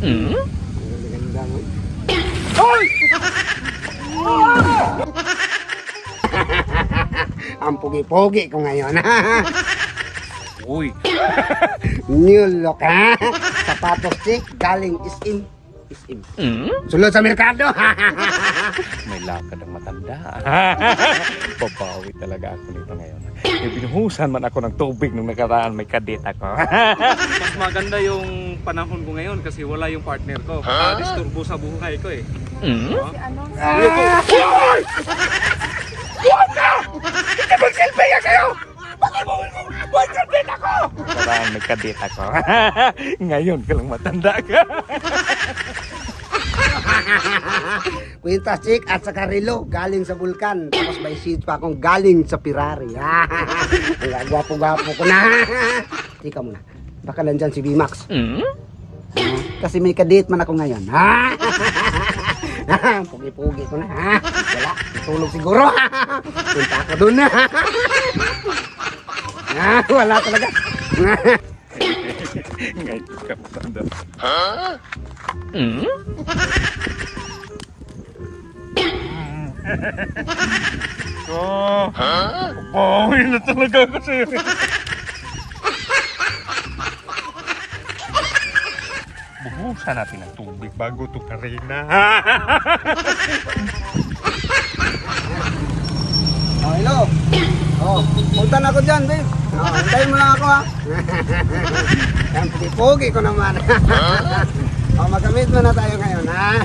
Ganda mo. Hoy! Ang pugi-pugi ko ngayon. Uy, New look, ha? Sapatos chick, galing is-in. Is-in. Sulod sa merkado. may lakad ang matanda. Babawi talaga ako nito ngayon. Binuhusan man ako ng tubig nung nakaraan, may kadit ako. Mas maganda yung panahon ko ngayon kasi wala yung partner ko. Disturbo sa buhay ko eh. Nakaraan may kadit ako. Ngayon ka lang matanda ka. Kwintas chick at saka relo, galing sa bulkan. Tapos may seat pa akong galing sa Ferrari. Ang gwapo-gwapo ko na. Tika muna. Baka nandyan si B-Max. Kasi may kadate man ako ngayon. Pugi-pugi ko na. Wala. Tulog siguro. Punta ako dun. Wala talaga. Ngayon ka matanda. Babawi na talaga ako sa'yo. Buhusan natin ang tubig bago ito karina. Oh, hello. Oh, punta na ako dyan, babe. Oh, hintayin mo lang ako, ha. Yan, pugi ko naman. Oh, magamit mo na tayo ngayon, ha.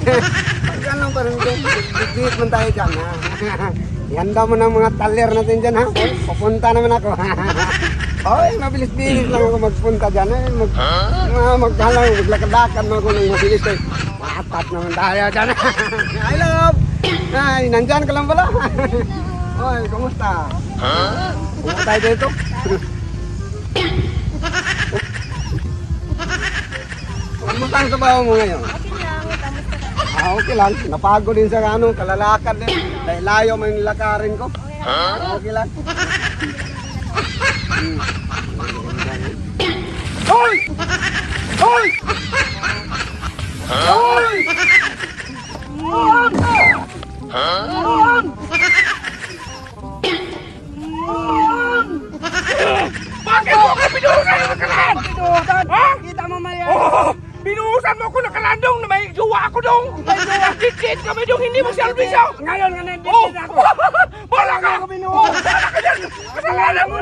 Pagkan lang parang bigit mo tayo dyan, ha. Ihanda mo ng mga taler natin dyan, ha. Pupunta naman ako. Oy, mabilis-bilis lang ako magpunta dyan, eh. Maglakad-lakad na ako ng mabilis, eh. Matat naman tayo dyan. Hi, love. Ay, nandyan ka lang pala. Oy, kumusta? Pumunta tayo dito. Kumusta ang trabaho mo ngayon? Okay lang. Napagod din sa kalalakad din. Dahil layo man yung lakarin ko. Okay lang. Hoy! Hoy! Hoy! Bakit mo ako binuhusan ng nakalaan? Ha? Kita mo mali. Oh, binuhusan mo ako nakalandong na may jowa ako dong. May jowa kikit kami dong, hindi mo siya albisa. Ngayon nga nandito ako. Bala ka! Ako binuhusan. Bala ka dyan! Kasalanan mo!